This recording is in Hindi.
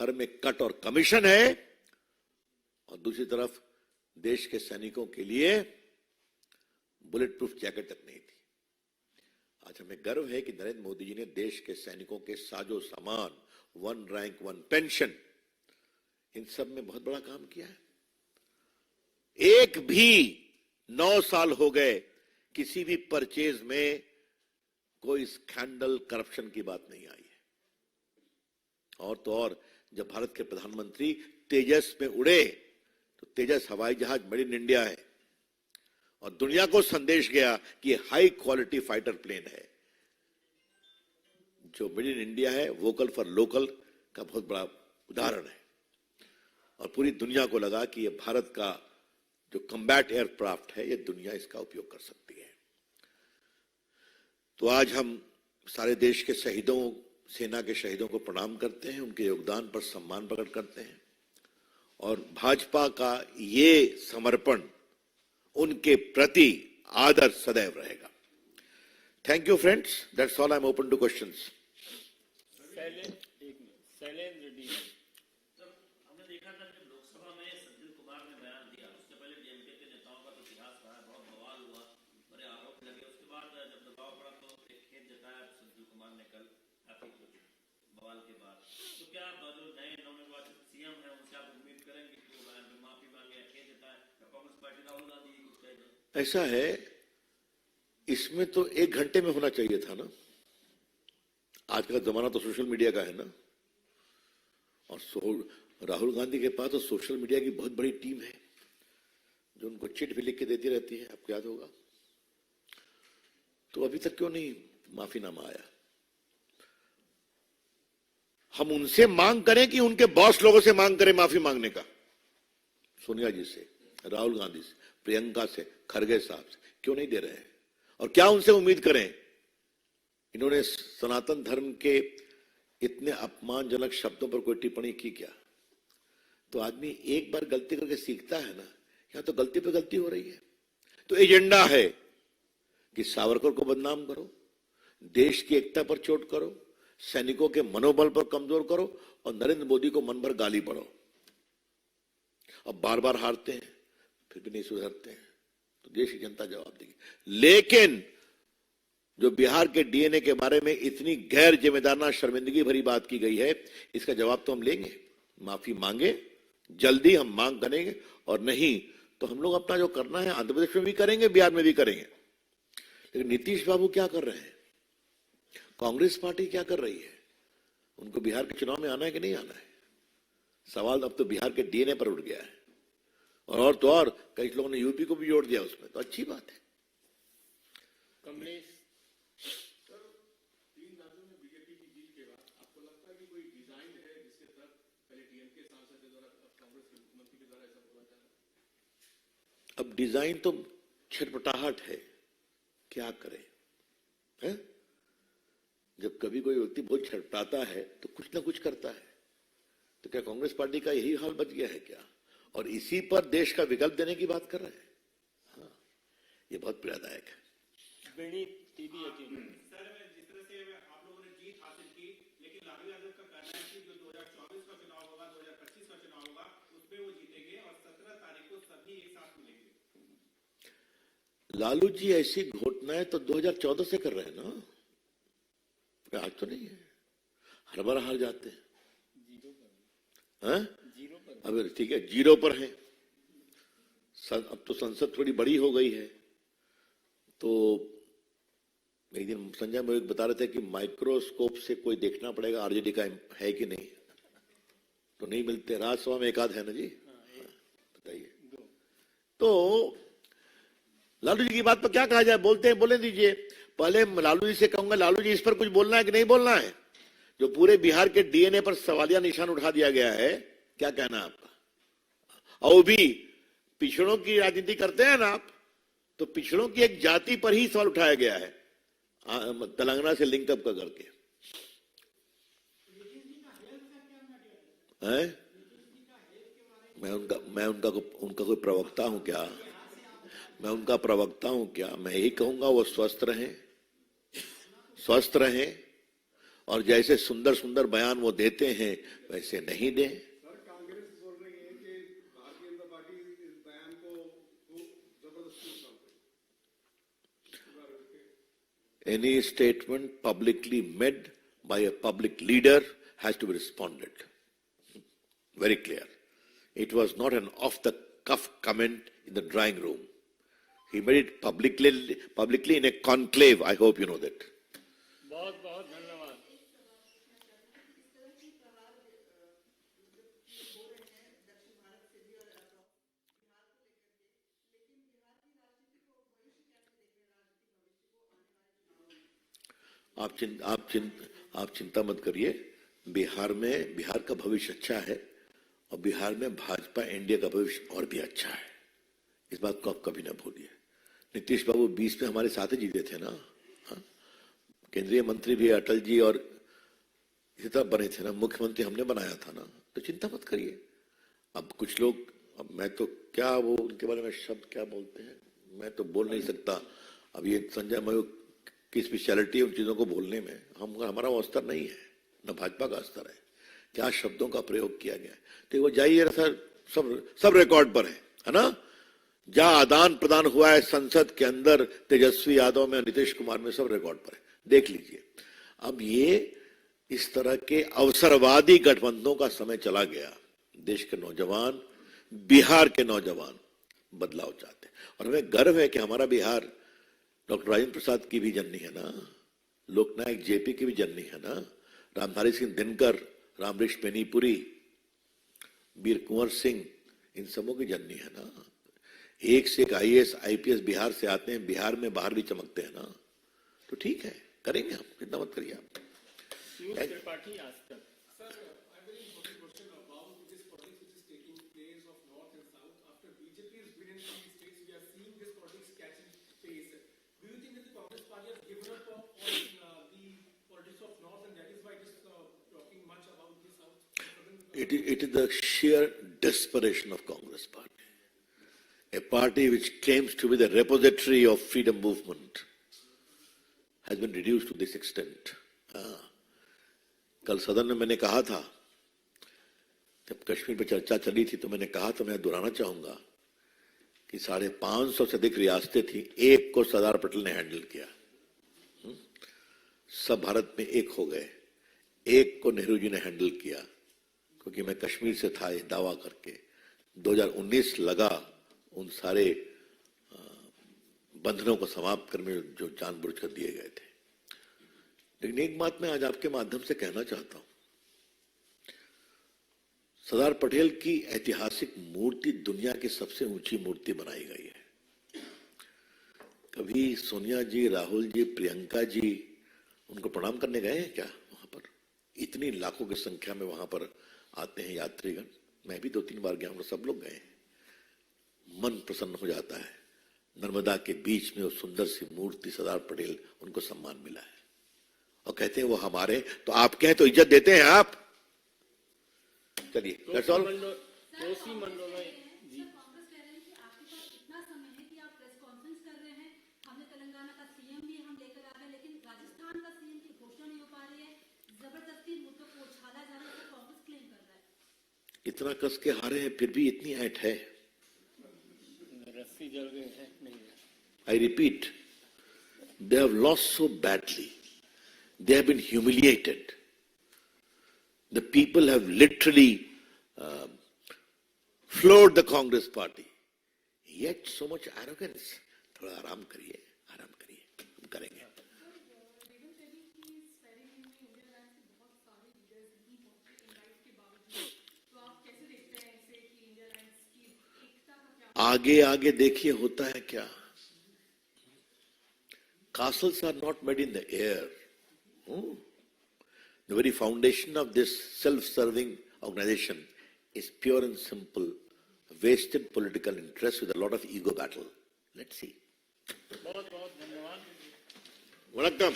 हर में कट और कमीशन है, और दूसरी तरफ देश के सैनिकों के लिए बुलेट प्रूफ जैकेट तक नहीं थी। आज हमें गर्व है कि नरेंद्र मोदी जी ने देश के सैनिकों के साजो सामान, 1 रैंक 1 पेंशन, इन सब में बहुत बड़ा काम किया है। एक भी 9 साल हो गए किसी भी परचेज में कोई स्कैंडल, करप्शन की बात नहीं आई है। और तो और जब भारत के प्रधानमंत्री तेजस में उड़े तो तेजस हवाई जहाज मेड इन इंडिया है, और दुनिया को संदेश गया कि हाई क्वालिटी फाइटर प्लेन है। जो मेड इन इंडिया है, वोकल फॉर लोकल का बहुत बड़ा उदाहरण है, और पूरी दुनिया को लगा कि यह भारत का जो कम्बैट एयरक्राफ्ट है, यह दुनिया इसका उपयोग कर सकती है। तो आज हम सारे देश के शहीदों, सेना के शहीदों को प्रणाम करते हैं, उनके योगदान पर सम्मान प्रकट करते हैं, और भाजपा का ये समर्पण उनके प्रति आदर सदैव रहेगा। Thank you friends, that's all, I am open two questions. Shailendra Reddy, हमने देखा था जब लोकसभा में सज्जन कुमार ने बयान दिया, उससे पहले डीएमके के नेताओं का तो इतिहास रहा है, बहुत बवाल हुआ, बड़े आरोप लगे। उसके बाद जब दबाव पड़ा तो एक खेद जताया सज्जन कुमार ने कल काफी कुछ बवाल के बाद। तो क्या जो नए नवनिर्वाचित सीएम है उनसे आप उम्मीद करेंगे कि वो बयान में माफी मांगे, खेद जताए, या कांग्रेस पार्टी राहुल गांधी कुछ कह दे? ऐसा है, इसमें तो 1 घंटे में होना चाहिए था ना। आज का जमाना तो सोशल मीडिया का है ना, और राहुल गांधी के पास तो सोशल मीडिया की बहुत बड़ी टीम है जो उनको चिट भी लिख के देती रहती है, आपको याद होगा। तो अभी तक क्यों नहीं माफीनामा आया? हम उनसे मांग करें कि उनके बॉस लोगों से मांग करें माफी मांगने का, सोनिया जी से, राहुल गांधी से, प्रियंका से, खड़गे साहब से, क्यों नहीं दे रहे हैं? और क्या उनसे उम्मीद करें? इन्होंने सनातन धर्म के इतने अपमानजनक शब्दों पर कोई टिप्पणी की क्या? तो आदमी एक बार गलती करके सीखता है ना, यहां तो गलती पे गलती हो रही है। तो एजेंडा है कि सावरकर को बदनाम करो, देश की एकता पर चोट करो, सैनिकों के मनोबल पर कमजोर करो, और नरेंद्र मोदी को मन भर गाली पड़ो। अब बार बार हारते हैं, फिर भी नहीं सुधरते हैं, तो देश की जनता जवाब देगी। लेकिन जो बिहार के डीएनए के बारे में इतनी गैर जिम्मेदाराना, शर्मिंदगी भरी बात की गई है, इसका जवाब तो हम लेंगे। माफी मांगे, जल्दी हम मांग करेंगे, और नहीं तो हम लोग अपना जो करना है आंध्र प्रदेश में भी करेंगे, बिहार में भी करेंगे। लेकिन नीतीश बाबू क्या कर रहे हैं? कांग्रेस पार्टी क्या कर रही है? उनको बिहार के चुनाव में आना है कि नहीं आना है? सवाल अब तो बिहार के डीएनए पर उठ गया है, और तो और कई लोगों ने यूपी को भी जोड़ दिया उसमें, तो अच्छी बात है। कमलेश, अब डिजाइन तो छटपटाहट है, क्या करें है? जब कभी कोई व्यक्ति बहुत छटपटाता है तो कुछ ना कुछ करता है। तो क्या कांग्रेस पार्टी का यही हाल बच गया है क्या? और इसी पर देश का विकल्प देने की बात कर रहे हैं? हाँ, ये बहुत पीड़ादायक है। सर, जिस तरह से आप लोगों ने जीत हासिल की, लेकिन लालू यादव का कहना है कि जो 2024 का चुनाव होगा, 2025 का चुनाव होगा, उसमें वो जीतेंगे और 17 तारीख को सभी एक साथ मिलेंगे। लालू जी ऐसी घोषणाएं तो 2014 से कर रहे हैं ना, आज तो नहीं है। हर बार हार जाते हैं। अब ठीक है, 0 पर है। अब तो संसद थोड़ी बड़ी हो गई है। तो एक दिन संजय मोहित बता रहे थे कि माइक्रोस्कोप से कोई देखना पड़ेगा आरजेडी का है कि नहीं, तो नहीं मिलते। राज्यसभा में एक आध है ना जी, बताइए। तो लालू जी की बात पर क्या कहा जाए? बोलते हैं, बोले दीजिए। पहले लालू जी से कहूंगा, लालू जी इस पर कुछ बोलना है कि नहीं बोलना है? जो पूरे बिहार के डीएनए पर सवालिया निशान उठा दिया गया है, क्या कहना है आपका? और भी पिछड़ों की राजनीति करते हैं ना आप, तो पिछड़ों की एक जाति पर ही सवाल उठाया गया है, तेलंगाना से लिंक अप करके। मैं उनका कोई प्रवक्ता हूं क्या? मैं उनका प्रवक्ता हूं क्या? मैं यही कहूंगा वो स्वस्थ रहें और जैसे सुंदर सुंदर बयान वो देते हैं वैसे नहीं दें। सर, कांग्रेस बोल रही है कि भारतीय जनता पार्टी इस बयान को जबरदस्ती उठाती है। Any statement publicly made by a public leader has to be responded. Very clear. It was not an off-the-cuff comment in the drawing room. He made it publicly in a conclave. I hope you know that. बहुत बहुत धन्यवाद। आप चिंता मत करिए। बिहार का भविष्य अच्छा है और बिहार में भाजपा एनडीए का भविष्य और भी अच्छा है। इस बात को आप कभी ना भूलिए। नीतीश बाबू 20 में हमारे साथ ही जीते थे ना। हाँ? केंद्रीय मंत्री भी अटल जी और इसी तरह बने थे ना। मुख्यमंत्री हमने बनाया था ना। तो चिंता मत करिए। अब कुछ लोग, अब मैं तो क्या वो उनके बारे में शब्द क्या बोलते हैं मैं तो बोल नहीं सकता। अब ये संजय मयूख की स्पेशलिटी है उन चीजों को बोलने में। हमारा वो स्तर नहीं है, न भाजपा का स्तर है। क्या शब्दों का प्रयोग किया गया है तो वो जाइए सर, सब रिकॉर्ड पर है ना। जहां आदान प्रदान हुआ है संसद के अंदर तेजस्वी यादव में, नीतीश कुमार में, सब रिकॉर्ड पर है, देख लीजिए। अब ये इस तरह के अवसरवादी गठबंधनों का समय चला गया। देश के नौजवान, बिहार के नौजवान बदलाव चाहते हैं और हमें गर्व है कि हमारा बिहार डॉक्टर राजेंद्र प्रसाद की भी जननी है ना, लोकनायक जेपी की भी जननी है ना, रामधारी सिंह दिनकर, रामवृक्ष बेनीपुरी, वीर कुंवर सिंह, इन सबों की जननी है ना। एक से एक आईएएस आईपीएस बिहार से आते हैं, बिहार में बाहर भी चमकते हैं ना। तो ठीक है, करेंगे हम, चिंता मत करिए आप। त्रिपाठी आज तक। Sir, I have a very important question about this politics which is taking place of North and South. After BJP is winning in these states, we are seeing this politics catching pace. Do you think that the Congress party has given up on the politics of North and that is why it is talking much about the South? It is the sheer desperation of Congress party. A party which claims to be the repository of freedom movement has been reduced to this extent. कल सदन में मैंने कहा था, जब कश्मीर पर चर्चा चली थी तो मैंने कहा था, मैं दोहराना चाहूंगा कि 550 से अधिक रियासतें थी, एक को सरदार पटेल ने हैंडल किया। सब भारत में एक हो गए, एक को नेहरू जी ने हैंडल किया। क्योंकि मैं कश्मीर से था, ये दावा करके 2019 लगा उन सारे बंधनों को समाप्त करने जो जानबूझकर दिए गए थे। लेकिन एक बात मैं आज आपके माध्यम से कहना चाहता हूं, सरदार पटेल की ऐतिहासिक मूर्ति दुनिया की सबसे ऊंची मूर्ति बनाई गई है। कभी सोनिया जी, राहुल जी, प्रियंका जी उनको प्रणाम करने गए हैं क्या वहां पर? इतनी लाखों की संख्या में वहां पर आते हैं यात्रीगण। मैं भी 2-3 बार गया हूं, सब लोग गए हैं। मन प्रसन्न हो जाता है। नर्मदा के बीच में वो सुंदर सी मूर्ति सरदार पटेल, उनको सम्मान मिला है और कहते हैं वो हमारे, तो आपके हैं तो इज्जत देते हैं आप। चलिए, दैट्स ऑल। कोसी मंडल जी, कांग्रेस कह रहे हैं कि आपके पास इतना समय है कि आप प्रेस कॉन्फ्रेंस कर रहे हैं। हमने तेलंगाना का सीएम भी हम लेकर आ गए, लेकिन राजस्थान का सीएम की घोषणा नहीं हो पा रही है। जबरदस्ती मुद्दों को उछाला जा रहा है, कांग्रेस क्लेम कर रहा है। इतना कस के हारे हैं फिर भी इतनी ऐंठ है। रस्सी जल गई है नहीं है। I repeat, they have lost so badly. They have been humiliated. The people have literally floored the Congress party. Yet so much arrogance. थोड़ा आराम करिए, हम करेंगे। आगे आगे देखिए होता है क्या। Castles are not made in the air. The very foundation of this self-serving organization is pure and simple wasted political interest with a lot of ego battle. Let's see. बहुत बहुत धन्यवाद। Vanakkam.